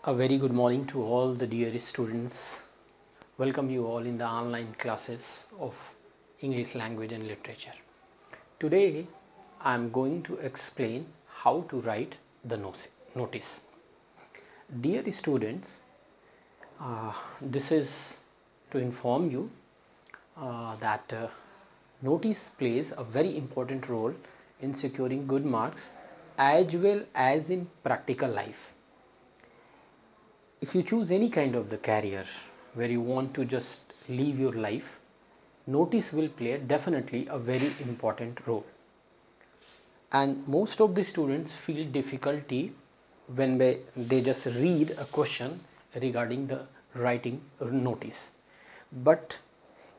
A very good morning to all the dear students. Welcome you all in the online classes of English language and literature. Today I am going to explain how to write the notice. Dear students, this is to inform you that notice plays a very important role in securing good marks as well as in practical life. If you choose any kind of the career where you want to just live your life, notice will play definitely a very important role. And most of the students feel difficulty when they just read a question regarding the writing notice. But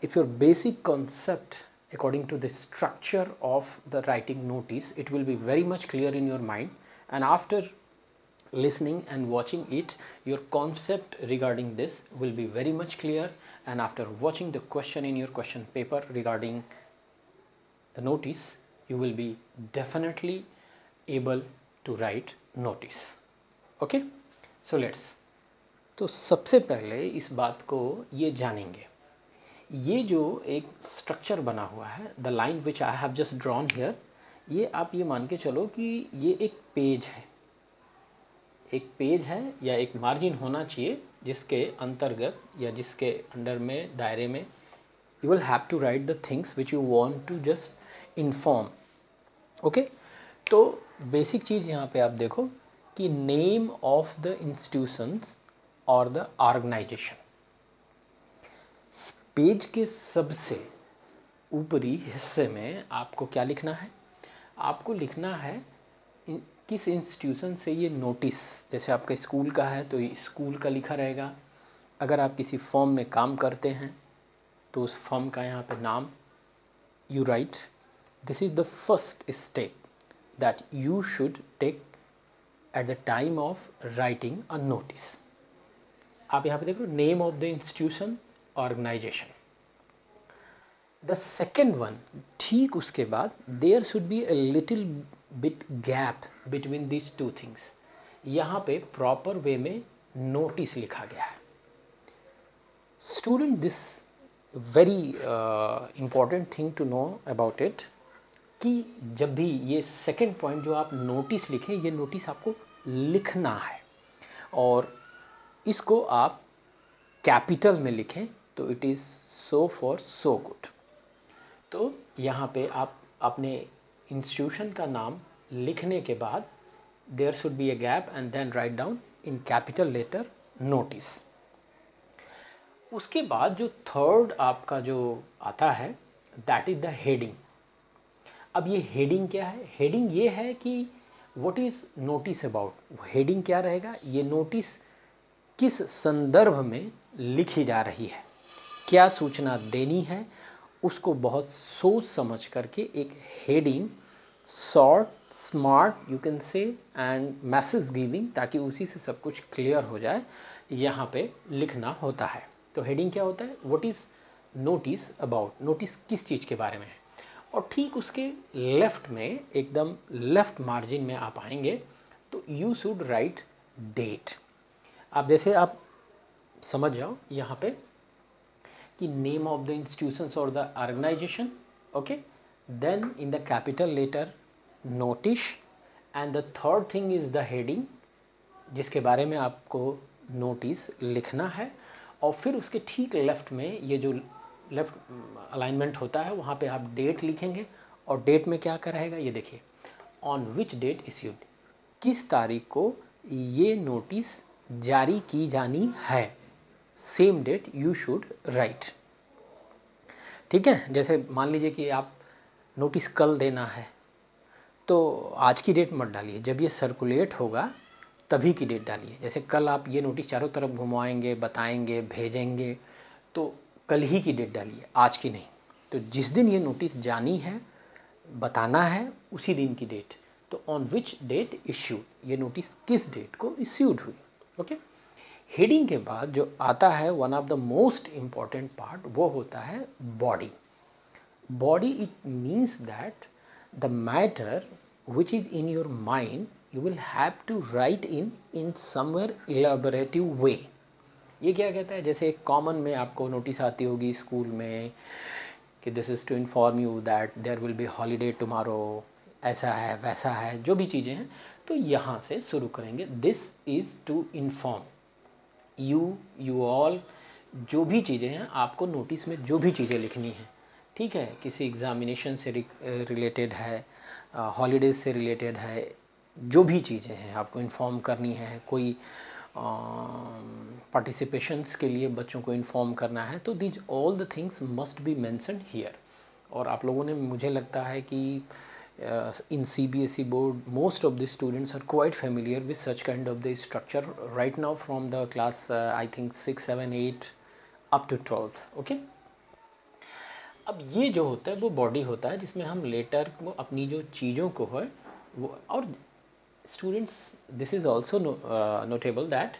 if your basic concept according to the structure of the writing notice, it will be very much clear in your mind, and after listening and watching it, your concept regarding this will be very much clear, and after watching the question in your question paper regarding the notice, you will be definitely able to write notice. Okay, so let's. तो सबसे पहले इस बात को ये जानेंगे, ये जो एक स्ट्रक्चर बना हुआ है, the line which I have just drawn here, ये आप ये मान के चलो कि ये एक पेज है, एक पेज है या एक मार्जिन होना चाहिए जिसके अंतर्गत या जिसके अंडर में दायरे में you will have to write the things which you want to just inform. Okay, तो बेसिक चीज़ यहाँ पे आप देखो कि नेम ऑफ द इंस्टीट्यूशंस और द ऑर्गेनाइजेशन. पेज के सबसे ऊपरी हिस्से में आपको क्या लिखना है? आपको लिखना है किस इंस्टीट्यूशन से ये नोटिस, जैसे आपका स्कूल का है तो स्कूल का लिखा रहेगा. अगर आप किसी फॉर्म में काम करते हैं तो उस फॉर्म का यहाँ पे नाम you write. This is the first step that you should take at the time of writing a notice. आप यहाँ पे देखो name of the institution, organization. The second one, ठीक उसके बाद there should be a little bit gap between this two things. यहाँ पे proper way में नोटिस लिखा गया है. Student, this very important thing to know about it कि जब भी ये सेकेंड पॉइंट जो आप नोटिस लिखें, ये नोटिस आपको लिखना है और इसको आप कैपिटल में लिखें तो it is so for so good. तो यहाँ पे आप अपने इंस्टीट्यूशन का नाम लिखने के बाद there should be a gap and then write down in capital letter notice. उसके बाद जो थर्ड आपका जो आता है दैट इज़ द हेडिंग. अब ये हेडिंग क्या है? हेडिंग ये है कि what is notice about. Heading क्या रहेगा? ये नोटिस किस संदर्भ में लिखी जा रही है, क्या सूचना देनी है, उसको बहुत सोच समझ करके एक heading, short, smart you can say and message giving, ताकि उसी से सब कुछ क्लियर हो जाए, यहाँ पे लिखना होता है. तो हेडिंग क्या होता है? What is notice about. Notice किस चीज़ के बारे में है. और ठीक उसके लेफ्ट में, एकदम लेफ्ट मार्जिन में आप आएंगे तो यू शुड राइट डेट. आप जैसे आप समझ जाओ यहाँ पे कि नेम ऑफ द इंस्टीट्यूशंस और the organization. Okay, then in the capital letter notice and the third thing is the heading जिसके बारे में आपको नोटिस लिखना है. और फिर उसके ठीक लेफ्ट में ये जो लेफ्ट अलाइनमेंट होता है वहाँ पे आप डेट लिखेंगे. और डेट में क्या कर रहेगा ये देखिए, ऑन विच डेट इश्यूड, किस तारीख को ये नोटिस जारी की जानी है, same date you should write. ठीक है, जैसे मान लीजिए कि आप नोटिस कल देना है तो आज की डेट मत डालिए, जब ये सर्कुलेट होगा तभी की डेट डालिए. जैसे कल आप ये नोटिस चारों तरफ घुमाएंगे, बताएंगे, भेजेंगे, तो कल ही की डेट डालिए, आज की नहीं. तो जिस दिन ये नोटिस जानी है, बताना है, उसी दिन की डेट. तो ऑन विच डेट इश्यूड, ये नोटिस किस डेट को इश्यूड हुई. ओके, हेडिंग के बाद जो आता है one of the most important part, वो होता है body. Body, it means that the matter which is in your mind you will have to write in somewhere elaborative way. ये क्या कहता है, जैसे एक कॉमन में आपको नोटिस आती होगी स्कूल में कि this is to inform you that there will be holiday tomorrow, ऐसा है वैसा है, जो भी चीज़ें हैं, तो यहाँ से शुरू करेंगे। This is to inform you all, जो भी चीज़ें हैं आपको नोटिस में जो भी चीज़ें लिखनी है, ठीक है, किसी एग्ज़ामिनेशन से रिलेटेड है, हॉलीडेज से रिलेटेड है, जो भी चीज़ें हैं आपको इन्फॉर्म करनी है, कोई पार्टिसिपेशंस के लिए बच्चों को इन्फॉर्म करना है, तो these all the things must be mentioned here. और आप लोगों ने, मुझे लगता है कि in CBSE board most of the students are quite familiar with such kind of the structure right now from the class I think 6, 7, 8 up to 12th. Okay, अब ये जो होता है वो बॉडी होता है जिसमें हम लेटर वो अपनी जो चीज़ों को है वो, और students this is also notable that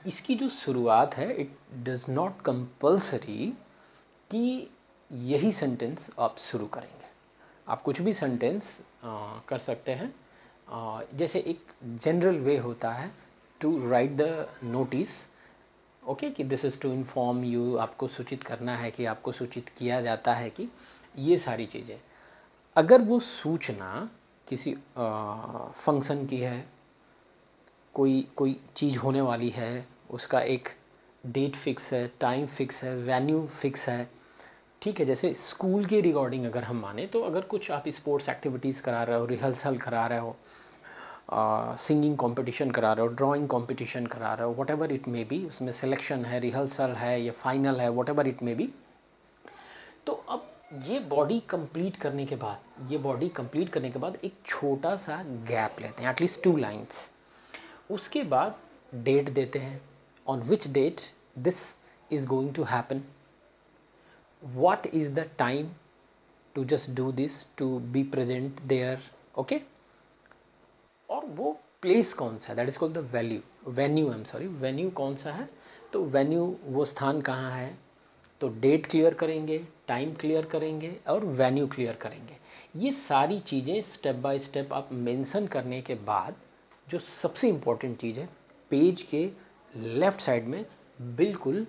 इसकी जो शुरुआत है इट डज़ नॉट कंपल्सरी कि यही सेंटेंस आप शुरू करेंगे। आप कुछ भी सेंटेंस कर सकते हैं। जैसे एक जनरल वे होता है to write the notice, okay, कि this is to inform you, आपको सूचित करना है कि आपको सूचित किया जाता है कि ये सारी चीज़ें। अगर वो सूचना किसी फंक्शन की है, कोई चीज़ होने वाली है, उसका एक डेट फिक्स है, टाइम फिक्स है, वेन्यू फिक्स है, ठीक है। जैसे स्कूल के रिगार्डिंग अगर हम माने तो अगर कुछ आप स्पोर्ट्स एक्टिविटीज़ करा रहे हो, रिहर्सल करा रहे हो, सिंगिंग कंपटीशन करा रहे हो, ड्राइंग कंपटीशन करा रहे हो, what ever it may B, उसमें सिलेक्शन है, रिहर्सल है या फाइनल है, what ever it may B, तो अब ये बॉडी कंप्लीट करने के बाद, एक छोटा सा गैप लेते हैं, एटलीस्ट 2 लाइन्स। उसके बाद डेट देते हैं, on which date this is going to happen, what is the time to just do this, to be present there, okay, और वो प्लेस कौन सा है, that is called the venue कौन सा है, तो वेन्यू वो स्थान कहाँ है, तो डेट क्लियर करेंगे, टाइम क्लियर करेंगे और वेन्यू क्लियर करेंगे। ये सारी चीज़ें स्टेप बाय स्टेप आप मेंशन करने के बाद जो सबसे इम्पोर्टेंट चीज़ है, पेज के लेफ़्ट साइड में बिल्कुल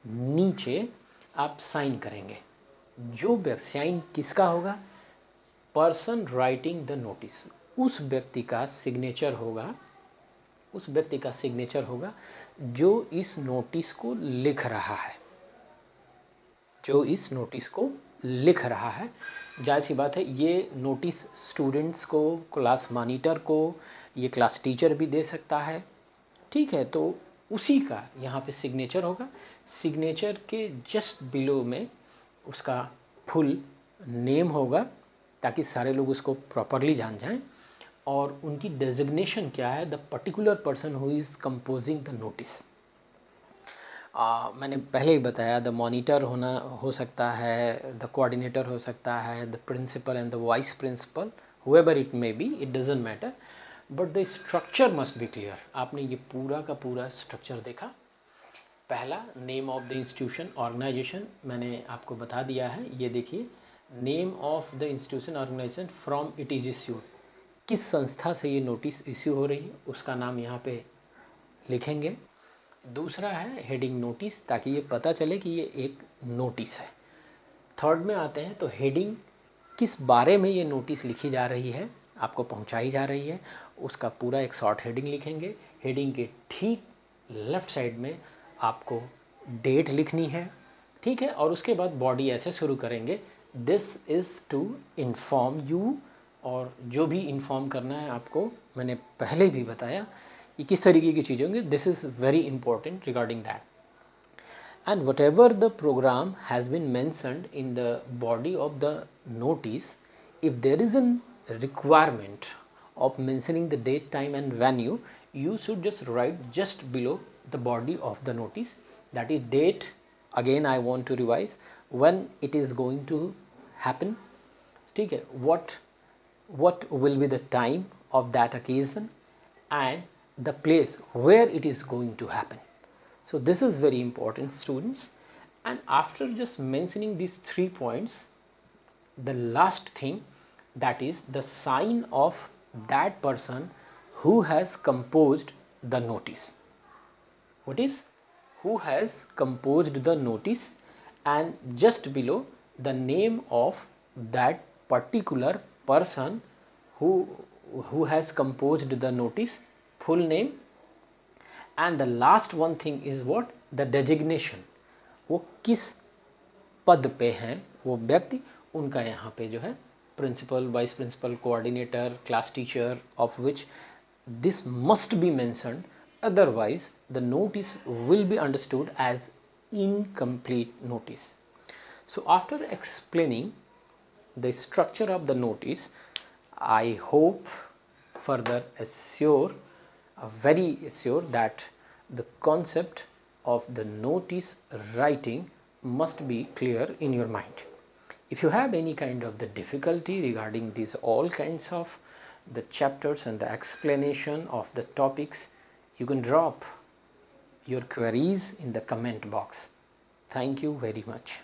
नीचे आप साइन करेंगे। जो साइन किसका होगा, पर्सन राइटिंग द नोटिस, उस व्यक्ति का सिग्नेचर होगा, जो इस नोटिस को लिख रहा है, जाहिर सी बात है ये नोटिस स्टूडेंट्स को, क्लास मॉनिटर को, ये क्लास टीचर भी दे सकता है, ठीक है। तो उसी का यहाँ पे सिग्नेचर होगा। सिग्नेचर के जस्ट बिलो में उसका फुल नेम होगा ताकि सारे लोग उसको प्रॉपरली जान जाएं, और उनकी डेजिग्नेशन क्या है, the particular person who is composing the notice. मैंने पहले ही बताया, द मॉनिटर हो सकता है, द कोऑर्डिनेटर हो सकता है, the principal and the vice principal, however it may be, it doesn't matter, but the structure must be clear. आपने ये पूरा का पूरा स्ट्रक्चर देखा। पहला, name of the institution, organization, मैंने आपको बता दिया है। ये देखिए, name of the institution organization from it is issued, किस संस्था से ये नोटिस इश्यू हो रही है उसका नाम यहाँ पे लिखेंगे। दूसरा है हेडिंग नोटिस, ताकि ये पता चले कि ये एक नोटिस है। थर्ड में आते हैं तो हेडिंग, किस बारे में ये नोटिस लिखी जा रही है, आपको पहुंचाई जा रही है, उसका पूरा एक शॉर्ट हेडिंग लिखेंगे। हेडिंग के ठीक लेफ़्ट साइड में आपको डेट लिखनी है, ठीक है, और उसके बाद बॉडी ऐसे शुरू करेंगे, this is to inform you, और जो भी इन्फॉर्म करना है आपको मैंने पहले भी बताया कि किस तरीके की चीज़ें होंगी, this is very important regarding that. And whatever the program has been mentioned in the body of the notice, if there is a requirement of mentioning the date, time and venue, you should just write just below the body of the notice, that is date, again I want to revise, when it is going to happen, ठीक है, what will be the time of that occasion and the place where it is going to happen. So this is very important, students. And after just mentioning these 3 points, the last thing, that is the sign of that person who has composed the notice. What is? Who has composed the notice, and just below the name of that particular person who has composed the notice, full name, and the last one thing is what? The designation. वो किस पद पे हैं वो व्यक्ति, उनका यहाँ पे जो है principal, vice principal, coordinator, class teacher, of which this must be mentioned, otherwise the notice will be understood as incomplete notice. So after explaining the structure of the notice, I hope further very sure that the concept of the notice writing must be clear in your mind. If you have any kind of the difficulty regarding these all kinds of the chapters and the explanation of the topics, you can drop your queries in the comment box. Thank you very much.